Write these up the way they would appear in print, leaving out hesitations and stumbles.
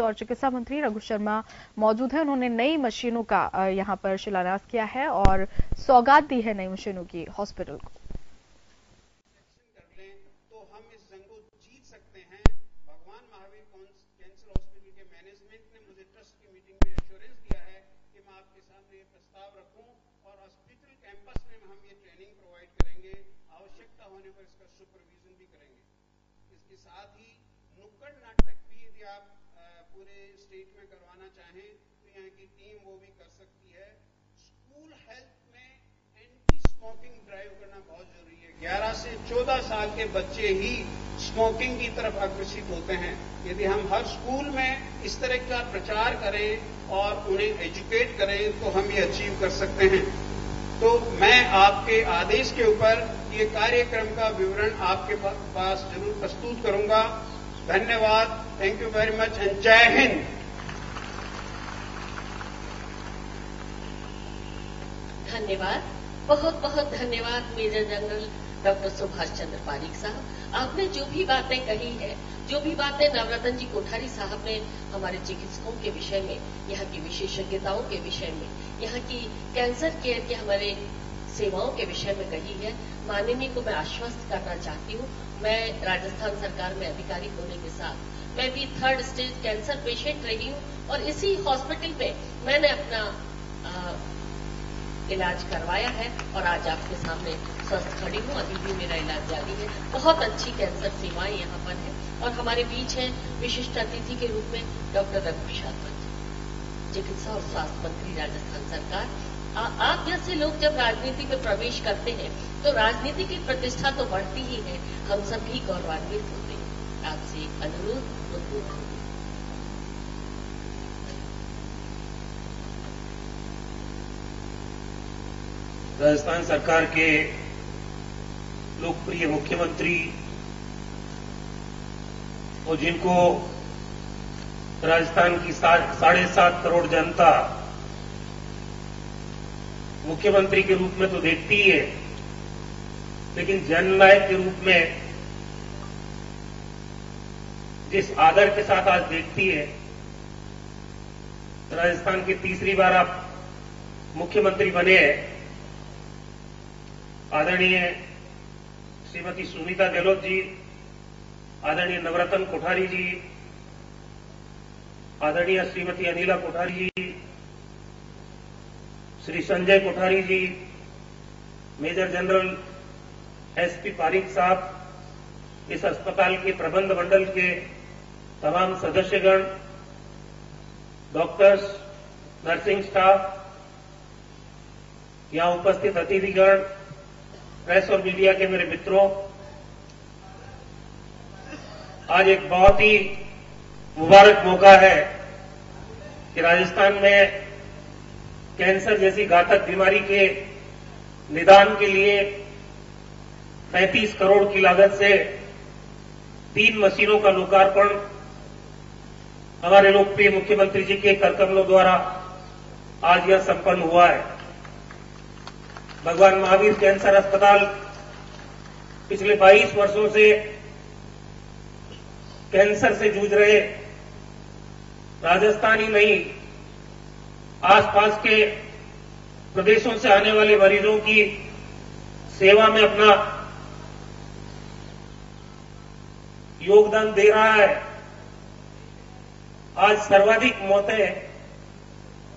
और चिकित्सा मंत्री रघु शर्मा मौजूद हैं। उन्होंने नई मशीनों का यहां पर शिलान्यास किया है और सौगात दी है नई मशीनों की हॉस्पिटल को। तो हम इस जंग को जीत सकते हैं। भगवान महावीर कैंसर हॉस्पिटल के मैनेजमेंट ने मुझे ट्रस्ट की मीटिंग में एश्योरेंस दिया है कि मैं आपके सामने ये प्रस्ताव रखूं और हॉस्पिटल कैंपस में हम ये ट्रेनिंग प्रोवाइड करेंगे। आवश्यकता होने पर इसका सुपरविजन भी करेंगे। इसके साथ ही नुक्कड़ नाटक भी यदि आप पूरे स्टेट में करवाना चाहें तो यहाँ की टीम वो भी कर सकती है। स्कूल हेल्थ में एंटी स्मोकिंग ड्राइव करना बहुत जरूरी है। 11 से 14 साल के बच्चे ही स्मोकिंग की तरफ आकर्षित होते हैं। यदि हम हर स्कूल में इस तरह का प्रचार करें और उन्हें एजुकेट करें तो हम ये अचीव कर सकते हैं। तो मैं आपके आदेश के ऊपर ये कार्यक्रम का विवरण आपके पास जरूर प्रस्तुत करूंगा। धन्यवाद। Thank you very much and जय हिंद। धन्यवाद, बहुत बहुत धन्यवाद major general doctor Subhash Chandra Pareek साहब। आपने जो भी बातें कही है, जो भी बातें नवरत्न जी कोठारी साहब ने हमारे चिकित्सकों के विषय में, यहाँ की विशेषज्ञताओं के विषय में, यहाँ की कैंसर केयर के हमारे सेवाओं के विषय में कही है, माननीय को मैं आश्वस्त करना चाहती हूँ। मैं राजस्थान सरकार में अधिकारी होने के साथ मैं भी 3rd स्टेज कैंसर पेशेंट रही हूँ और इसी हॉस्पिटल में मैंने अपना इलाज करवाया है और आज आपके सामने स्वस्थ खड़ी हूँ। अभी भी मेरा इलाज जारी है। बहुत अच्छी कैंसर सेवाएं यहाँ पर है और हमारे बीच है विशिष्ट अतिथि के रूप में डॉक्टर रघु शर्मा जी, चिकित्सा और स्वास्थ्य मंत्री राजस्थान सरकार। आप जैसे लोग जब राजनीति में प्रवेश करते हैं तो राजनीति की प्रतिष्ठा तो बढ़ती ही है, हम सब भी गौरवान्वित होते हैं। आपसे अनुरोध उद्बोधन। राजस्थान सरकार के लोकप्रिय मुख्यमंत्री और जिनको राजस्थान की 7.5 करोड़ जनता मुख्यमंत्री के रूप में तो देखती ही है, लेकिन जननायक के रूप में जिस आदर के साथ आज देखती है, राजस्थान की तीसरी बार आप मुख्यमंत्री बने हैं। आदरणीय श्रीमती सुनीता गहलोत जी, आदरणीय नवरत्न कोठारी जी, आदरणीय श्रीमती अनिला कोठारी जी, श्री संजय कोठारी जी, मेजर जनरल एसपी पारीक साहब, इस अस्पताल के प्रबंध मंडल के तमाम सदस्यगण, डॉक्टर्स, नर्सिंग स्टाफ, यहां उपस्थित अतिथिगण, प्रेस और मीडिया के मेरे मित्रों, आज एक बहुत ही मुबारक मौका है कि राजस्थान में कैंसर जैसी घातक बीमारी के निदान के लिए 35 करोड़ की लागत से 3 मशीनों का लोकार्पण हमारे लोकप्रिय मुख्यमंत्री जी के करकमलों द्वारा आज यह संपन्न हुआ है। भगवान महावीर कैंसर अस्पताल पिछले 22 वर्षों से कैंसर से जूझ रहे राजस्थान ही नहीं, आसपास के प्रदेशों से आने वाले मरीजों की सेवा में अपना योगदान दे रहा है। आज सर्वाधिक मौतें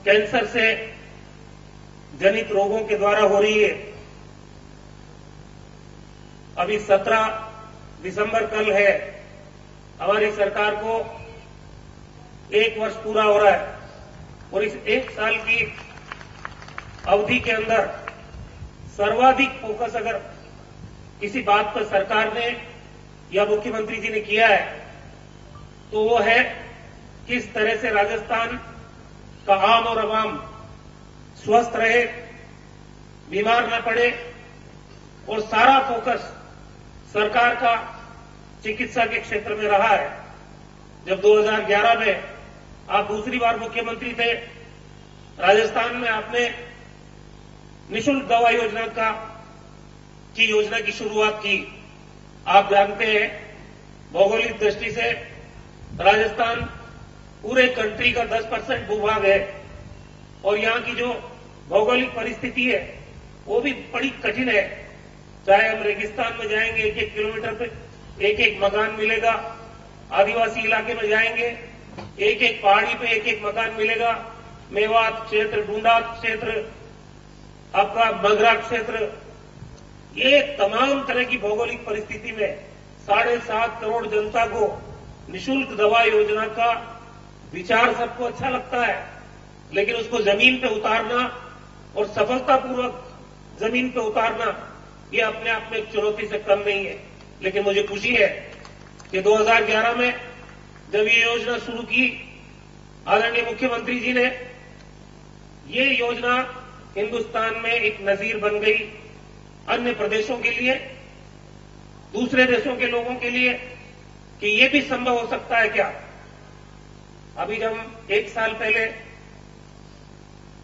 कैंसर से जनित रोगों के द्वारा हो रही है। अभी 17 दिसंबर कल है, हमारी सरकार को 1 वर्ष पूरा हो रहा है और इस 1 साल की अवधि के अंदर सर्वाधिक फोकस अगर किसी बात पर सरकार ने या मुख्यमंत्री जी ने किया है तो वो है किस तरह से राजस्थान का आम और अवाम स्वस्थ रहे, बीमार न पड़े, और सारा फोकस सरकार का चिकित्सा के क्षेत्र में रहा है। जब 2011 में आप दूसरी बार मुख्यमंत्री थे, राजस्थान में आपने निःशुल्क दवा योजना की शुरुआत की। आप जानते हैं भौगोलिक दृष्टि से राजस्थान पूरे कंट्री का 10% भूभाग है और यहां की जो भौगोलिक परिस्थिति है वो भी बड़ी कठिन है। चाहे हम रेगिस्तान में जाएंगे 1-1 किलोमीटर पे 1-1 मकान मिलेगा, आदिवासी इलाके में जाएंगे 1-1 पहाड़ी पे 1-1 मकान मिलेगा, मेवात क्षेत्र, डूंडा क्षेत्र, आपका मगरा क्षेत्र, ये तमाम तरह की भौगोलिक परिस्थिति में 7.5 करोड़ जनता को निःशुल्क दवा योजना का विचार सबको अच्छा लगता है, लेकिन उसको जमीन पे उतारना और सफलतापूर्वक जमीन पे उतारना ये अपने आप में एक चुनौती से कम नहीं है। लेकिन मुझे खुशी है कि 2011 में जब ये योजना शुरू की, आदरणीय मुख्यमंत्री जी ने, ये योजना हिंदुस्तान में एक नजीर बन गई अन्य प्रदेशों के लिए, दूसरे देशों के लोगों के लिए कि ये भी संभव हो सकता है क्या। अभी जब 1 साल पहले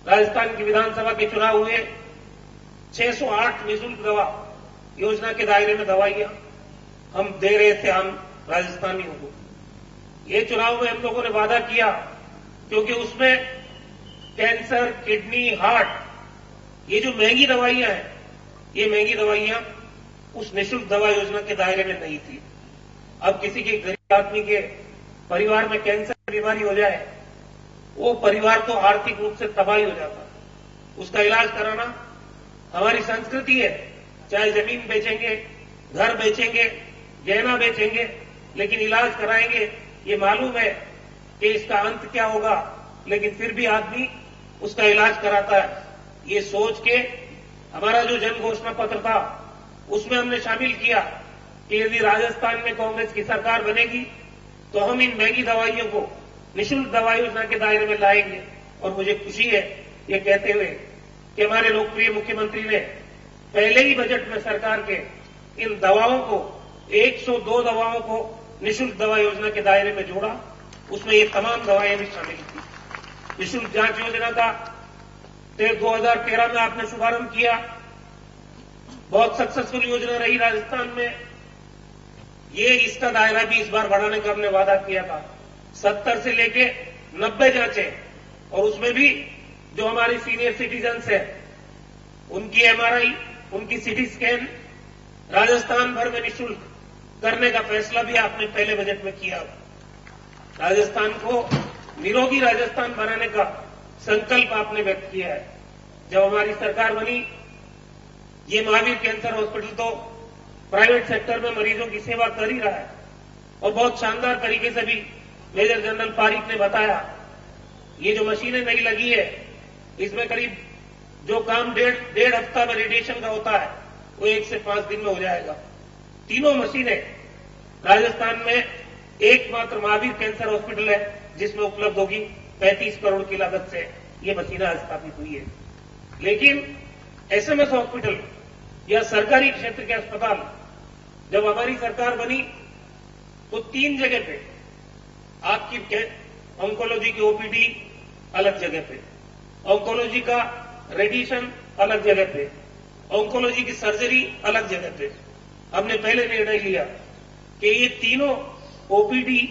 राजस्थान की विधानसभा के चुनाव हुए, 608 निःशुल्क दवा योजना के दायरे में दवाइयां हम दे रहे थे आम राजस्थानियों को। ये चुनाव में हम लोगों ने वादा किया क्योंकि उसमें कैंसर, किडनी, हार्ट, ये जो महंगी दवाइयां हैं, ये महंगी दवाइयां उस निःशुल्क दवा योजना के दायरे में नहीं थी। अब किसी के गरीब आदमी के परिवार में कैंसर की बीमारी हो जाए, वो परिवार तो आर्थिक रूप से तबाही हो जाता, उसका इलाज कराना हमारी संस्कृति है। चाहे जमीन बेचेंगे, घर बेचेंगे, गहना बेचेंगे, लेकिन इलाज कराएंगे। ये मालूम है कि इसका अंत क्या होगा, लेकिन फिर भी आदमी उसका इलाज कराता है। ये सोच के हमारा जो जन घोषणा पत्र था उसमें हमने शामिल किया कि यदि राजस्थान में कांग्रेस की सरकार बनेगी तो हम इन महंगी दवाइयों को निःशुल्क दवा योजना के दायरे में लाएंगे। और मुझे खुशी है ये कहते हुए कि हमारे लोकप्रिय मुख्यमंत्री ने पहले ही बजट में सरकार के इन दवाओं को, 102 दवाओं को निःशुल्क दवा योजना के दायरे में जोड़ा। उसमें ये तमाम दवाएं भी शामिल थी। निःशुल्क जांच योजना का 2013 में आपने शुभारंभ किया, बहुत सक्सेसफुल योजना रही राजस्थान में। ये इसका दायरा भी इस बार बढ़ाने का हमने वादा किया था, 70 से लेके 90 जांचें, और उसमें भी जो हमारे सीनियर सिटीजन्स हैं उनकी एमआरआई, उनकी सीटी स्कैन राजस्थान भर में निःशुल्क करने का फैसला भी आपने पहले बजट में किया। राजस्थान को निरोगी राजस्थान बनाने का संकल्प आपने व्यक्त किया है। जब हमारी सरकार बनी, ये महावीर कैंसर हॉस्पिटल तो प्राइवेट सेक्टर में मरीजों की सेवा कर ही रहा है और बहुत शानदार तरीके से भी मेजर जनरल पारीक ने बताया। ये जो मशीनें नई लगी है, इसमें करीब जो काम डेढ़ हफ्ता में रेडिएशन का होता है वो 1 से 5 दिन में हो जाएगा। तीनों मशीनें राजस्थान में एकमात्र महावीर कैंसर हॉस्पिटल है जिसमें उपलब्ध होगी। 35 करोड़ की लागत से ये मशीनें आज स्थापित हुई है। लेकिन एसएमएस हॉस्पिटल या सरकारी क्षेत्र के अस्पताल जब हमारी सरकार बनी तो 3 जगह पे आपकी ऑन्कोलॉजी की ओपीडी अलग जगह पे, ऑन्कोलॉजी का रेडिएशन अलग जगह पे, ऑन्कोलॉजी की सर्जरी अलग जगह पे। हमने पहले निर्णय लिया कि ये तीनों ओपीडी,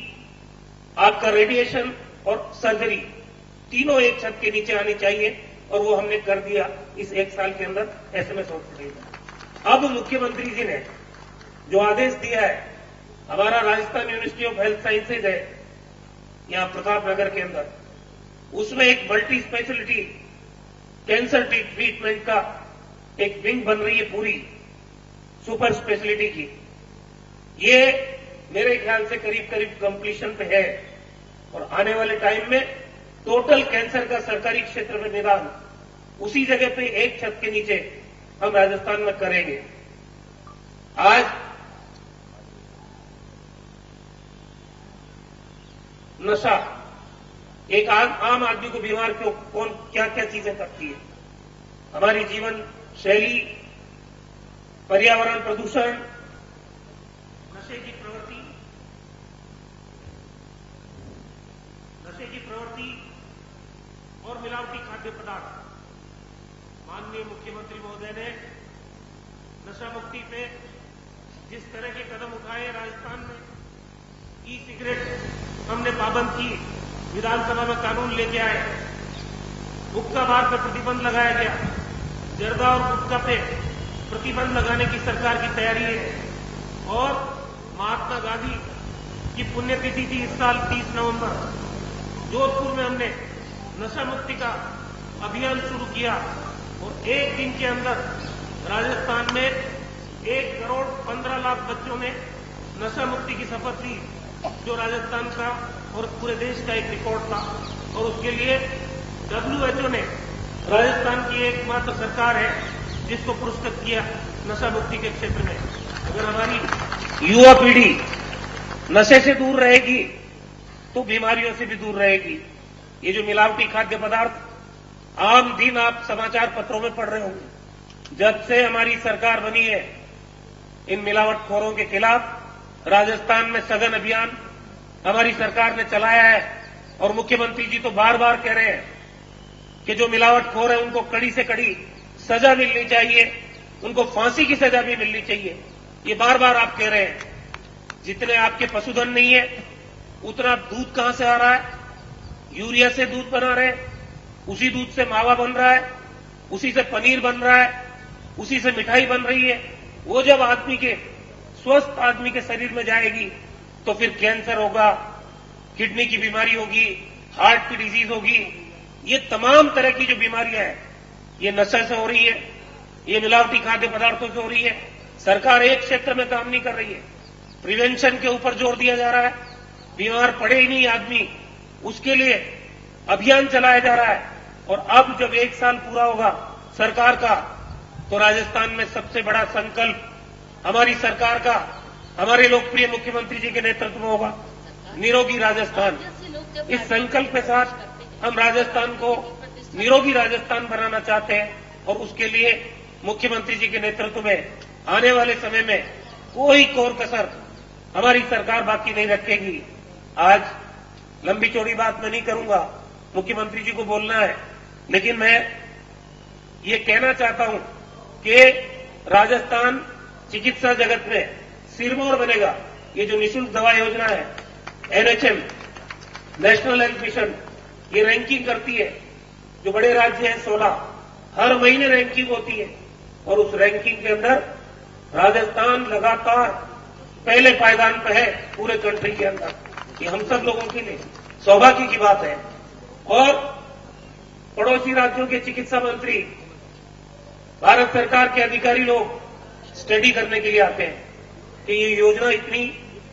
आपका रेडिएशन और सर्जरी, तीनों एक छत के नीचे आनी चाहिए, और वो हमने कर दिया इस 1 साल के अंदर एसएमएस हॉस्पिटल में। अब मुख्यमंत्री जी ने जो आदेश दिया है, हमारा Rajasthan university of health sciences है यहां प्रतापनगर के अंदर, उसमें एक मल्टी स्पेशलिटी कैंसर ट्रीटमेंट का एक विंग बन रही है, पूरी सुपर स्पेशलिटी की। ये मेरे ख्याल से करीब कंप्लीशन पे है और आने वाले टाइम में टोटल कैंसर का सरकारी क्षेत्र में निदान उसी जगह पे एक छत के नीचे हम राजस्थान में करेंगे। आज नशा एक आम आदमी को बीमार क्यों, कौन क्या क्या चीजें करती है, हमारी जीवन शैली, पर्यावरण प्रदूषण, नशे की प्रवृत्ति और मिलावटी खाद्य पदार्थ। माननीय मुख्यमंत्री महोदय ने नशा मुक्ति पे जिस तरह के कदम उठाए राजस्थान में, ई सिगरेट हमने पाबंद की, विधानसभा में कानून लेके आए। गुटखा बार पर प्रतिबंध लगाया गया। जर्दा और गुटखा पे प्रतिबंध लगाने की सरकार की तैयारी है। और महात्मा गांधी की पुण्यतिथि थी इस साल 30 नवंबर। जोधपुर में हमने नशा मुक्ति का अभियान शुरू किया और एक दिन के अंदर राजस्थान में 1 करोड़ 15 लाख बच्चों ने नशा मुक्ति की शपथ ली, जो राजस्थान का और पूरे देश का एक रिकॉर्ड था। और उसके लिए WHO ने राजस्थान की एकमात्र सरकार है जिसको पुरस्कृत किया नशा मुक्ति के क्षेत्र में। अगर हमारी युवा पीढ़ी नशे से दूर रहेगी तो बीमारियों से भी दूर रहेगी। ये जो मिलावटी खाद्य पदार्थ आम दिन आप समाचार पत्रों में पढ़ रहे होंगे, जब से हमारी सरकार बनी है इन मिलावटखोरों के खिलाफ राजस्थान में सघन अभियान हमारी सरकार ने चलाया है। और मुख्यमंत्री जी तो बार बार कह रहे हैं कि जो मिलावटखोर है उनको कड़ी से कड़ी सजा मिलनी चाहिए, उनको फांसी की सजा भी मिलनी चाहिए। ये बार बार आप कह रहे हैं। जितने आपके पशुधन नहीं है उतना दूध कहां से आ रहा है? यूरिया से दूध बना रहे हैं, उसी दूध से मावा बन रहा है, उसी से पनीर बन रहा है, उसी से मिठाई बन रही है। वो जब आदमी के स्वस्थ आदमी के शरीर में जाएगी तो फिर कैंसर होगा, किडनी की बीमारी होगी, हार्ट की डिजीज होगी। ये तमाम तरह की जो बीमारियां हैं ये नशे से हो रही है, ये मिलावटी खाद्य पदार्थों से हो रही है। सरकार एक क्षेत्र में काम नहीं कर रही है। प्रिवेंशन के ऊपर जोर दिया जा रहा है, बीमार पड़े ही नहीं आदमी, उसके लिए अभियान चलाया जा रहा है। और अब जब 1 साल पूरा होगा सरकार का, तो राजस्थान में सबसे बड़ा संकल्प हमारी सरकार का, हमारे लोकप्रिय मुख्यमंत्री जी के नेतृत्व में होगा, निरोगी राजस्थान। इस संकल्प के साथ हम राजस्थान को निरोगी राजस्थान बनाना चाहते हैं और उसके लिए मुख्यमंत्री जी के नेतृत्व में आने वाले समय में कोई कोर कसर हमारी सरकार बाकी नहीं रखेगी। आज लंबी चौड़ी बात मैं नहीं करूंगा, मुख्यमंत्री जी को बोलना है, लेकिन मैं ये कहना चाहता हूं कि राजस्थान चिकित्सा जगत में सिरमौर बनेगा। ये जो निःशुल्क दवा योजना है, NHM नेशनल हेल्थ मिशन, ये रैंकिंग करती है। जो बड़े राज्य हैं 16, हर महीने रैंकिंग होती है और उस रैंकिंग के अंदर राजस्थान लगातार पहले पायदान पर है पूरे कंट्री के अंदर। ये हम सब लोगों के लिए सौभाग्य की बात है। और पड़ोसी राज्यों के चिकित्सा मंत्री, भारत सरकार के अधिकारी लोग स्टडी करने के लिए आते हैं कि ये योजना इतनी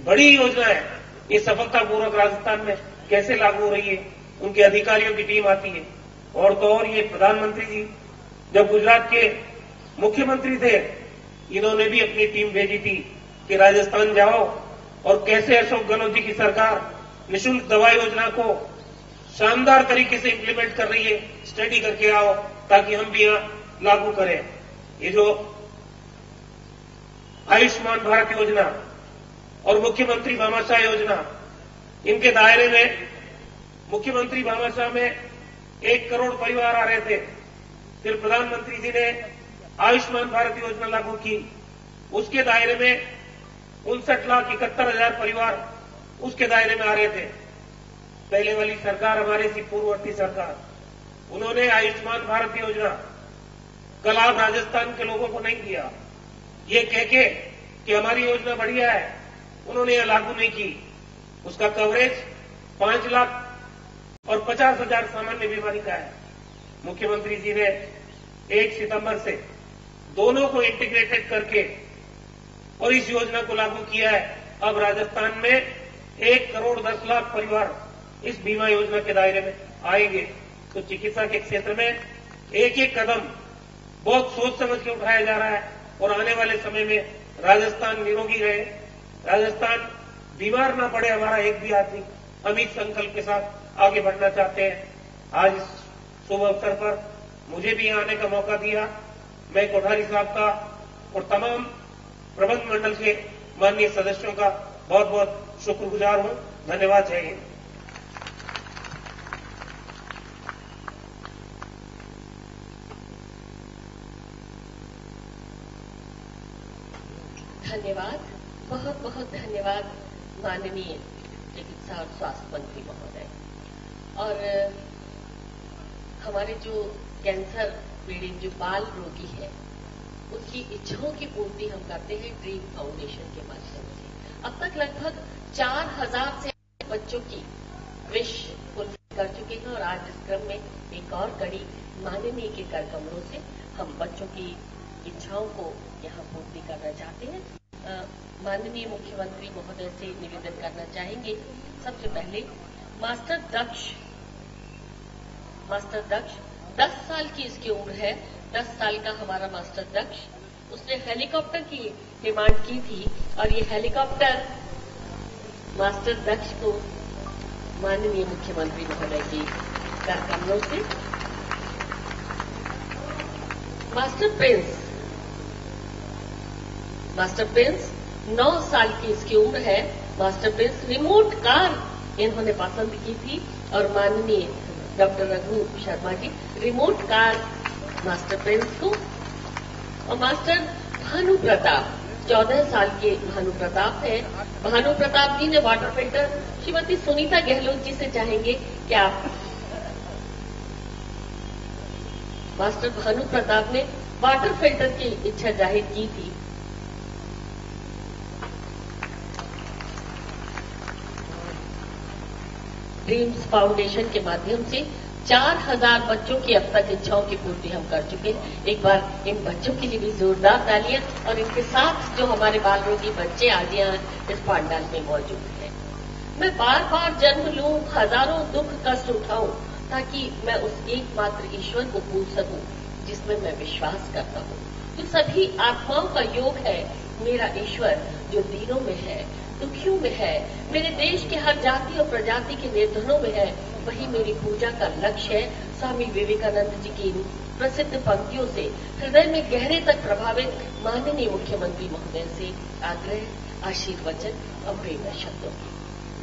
बड़ी योजना है, ये सफलतापूर्वक राजस्थान में कैसे लागू हो रही है। उनके अधिकारियों की टीम आती है। और तो और ये प्रधानमंत्री जी जब गुजरात के मुख्यमंत्री थे, इन्होंने भी अपनी टीम भेजी थी कि राजस्थान जाओ और कैसे अशोक गहलोत जी की सरकार निःशुल्क दवा योजना को शानदार तरीके से इंप्लीमेंट कर रही है, स्टडी करके आओ ताकि हम भी यहां लागू करें। ये जो आयुष्मान भारत योजना और मुख्यमंत्री भामाशाह योजना, इनके दायरे में मुख्यमंत्री भामाशाह में 1 करोड़ परिवार आ रहे थे। फिर प्रधानमंत्री जी ने आयुष्मान भारत योजना लागू की, उसके दायरे में 59,71,000 परिवार उसके दायरे में आ रहे थे। पहले वाली सरकार, हमारे सी पूर्ववर्ती सरकार, उन्होंने आयुष्मान भारत योजना का लाभ राजस्थान के लोगों को नहीं दिया, ये कह के कि हमारी योजना बढ़िया है, उन्होंने यह लागू नहीं की। उसका कवरेज 5,50,000 सामान्य बीमारी का है। मुख्यमंत्री जी ने 1 सितंबर से दोनों को इंटीग्रेटेड करके और इस योजना को लागू किया है। अब राजस्थान में 1 करोड़ 10 लाख परिवार इस बीमा योजना के दायरे में आएंगे। तो चिकित्सा के क्षेत्र में एक एक कदम बहुत सोच समझ के उठाया जा रहा है और आने वाले समय में राजस्थान निरोगी रहे, राजस्थान बीमार ना पड़े हमारा एक भी आदमी। हम इस संकल्प के साथ आगे बढ़ना चाहते हैं। आज इस शुभ अवसर पर मुझे भी आने का मौका दिया। मैं कोठारी साहब का और तमाम प्रबंध मंडल के माननीय सदस्यों का बहुत बहुत शुक्रगुजार हूं। धन्यवाद। जय हिंद। धन्यवाद, बहुत बहुत धन्यवाद माननीय चिकित्सा और स्वास्थ्य मंत्री महोदय। और हमारे जो कैंसर पीड़ित जो बाल रोगी है उनकी इच्छाओं की पूर्ति हम करते हैं ड्रीम फाउंडेशन के माध्यम से। अब तक लगभग 4000 से बच्चों की विश फुलफिल कर चुके हैं और आज इस क्रम में एक और कड़ी माननीय के कर कमलों से हम बच्चों की इच्छाओं को यहाँ पूर्ति करना चाहते हैं। माननीय मुख्यमंत्री महोदय से निवेदन करना चाहेंगे, सबसे पहले मास्टर दक्ष 10 साल की इसकी उम्र है। 10 साल का हमारा मास्टर दक्ष, उसने हेलीकॉप्टर की डिमांड की थी और ये हेलीकॉप्टर मास्टर दक्ष को माननीय मुख्यमंत्री महोदय के कर कमलों से। मास्टर प्रिंस 9 साल की इसकी उम्र है। मास्टर प्रिंस रिमोट कार इन्होंने पसंद की थी और माननीय doctor Raghu Sharma ji remote car master Prince को। और मास्टर भानु प्रताप 14 साल के भानु प्रताप है। भानु प्रताप जी ने वाटर फिल्टर श्रीमती सुनीता गहलोत जी से चाहेंगे कि आप मास्टर भानु प्रताप ने वाटर फिल्टर की इच्छा जाहिर की थी। ड्रीम्स फाउंडेशन के माध्यम से 4000 बच्चों की अब तक इच्छाओं की पूर्ति हम कर चुके हैं। एक बार इन बच्चों के लिए भी जोरदार तालियां और इनके साथ जो हमारे बाल रोगी बच्चे आज यहाँ इस पांडाल में मौजूद हैं। मैं बार बार जन्म लूं, हजारों दुख कष्ट उठाऊं ताकि मैं उस एकमात्र ईश्वर को पूज सकूं जिसमें मैं विश्वास करता हूं। जो सभी आत्माओं का योग है, मेरा ईश्वर जो दीनों में है, दुखियों में है, मेरे देश के हर जाति और प्रजाति के निर्धनों में है, वही मेरी पूजा का लक्ष्य है। स्वामी विवेकानंद जी की प्रसिद्ध पंक्तियों से हृदय में गहरे तक प्रभावित माननीय मुख्यमंत्री महोदय से आग्रह, आशीर्वचन और प्रेम शब्दों की।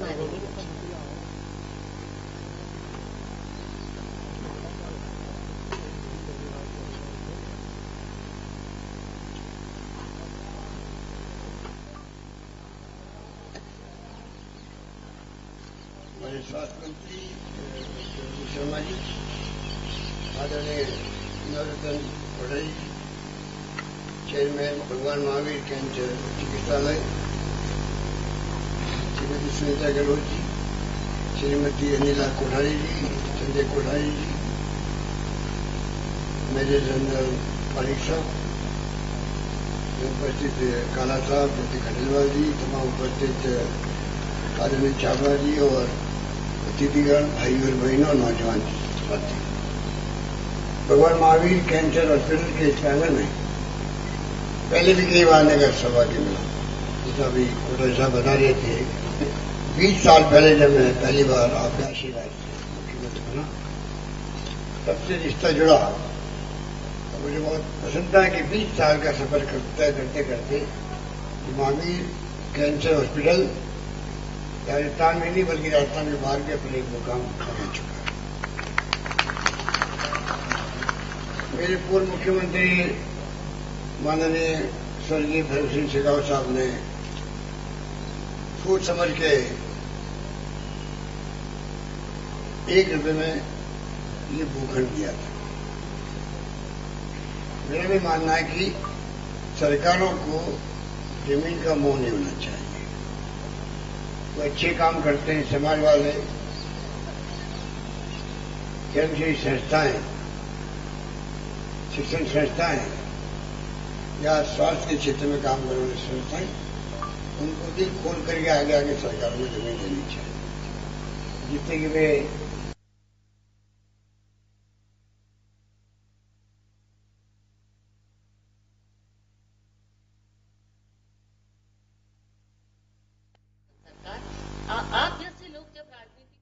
माननीय मुख्यमंत्री स्वास्थ्य मंत्री शर्मा जी, आदरणीय नवरत्न कोठारी जी, चेयरमैन भगवान महावीर कैंसर चिकित्सालय श्रीमती सुनीता गहलोत जी, श्रीमती अनिला कोठारी जी, संजय कोठारी जी, मेजर जनरल पारिक साहब, उपस्थित काला साहब, ज्योति खंडेलवाल जी, तमाम उपस्थित आदरणीय चावला जी और अतिथिगण, भाई और बहनों, नौजवान साथी, भगवान महावीर कैंसर हॉस्पिटल के चैनल में पहले भी कई बार नगर सभा के मिला, जैसा भी कोठारी साहब बता रहे थे। 20 साल पहले जब मैं पहली बार आपके आशीर्वाद से मुख्यमंत्री बना, तब से रिश्ता जुड़ा। मुझे बहुत पसंद था कि 20 साल का सफर करते करते महावीर कैंसर हॉस्पिटल राजस्थान में नहीं बल्कि राजस्थान के बाहर के अपने एक मुकाम बना चुका है। मेरे पूर्व मुख्यमंत्री माननीय स्वर्गीय भैरव सिंह शेखावत साहब ने सोच समझ के 1 रुपये में ये भूखंड दिया था। मेरा भी मानना है कि सरकारों को जमीन का मोह नहीं होना चाहिए। वो अच्छे काम करते हैं, समाज वाले, कर्मचारी संस्थाएं, शिक्षण संस्थाएं या स्वास्थ्य के क्षेत्र में काम करने वाली संस्थाएं, उनको दिल खोल करके आगे आगे सरकार को जमीन देनी चाहिए, जिससे कि वे आप जैसे लोग जब राजनीति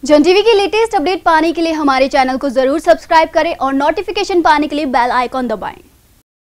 जन टीवी की लेटेस्ट अपडेट पाने के लिए हमारे चैनल को जरूर सब्सक्राइब करें और नोटिफिकेशन पाने के लिए बेल आइकॉन दबाएं।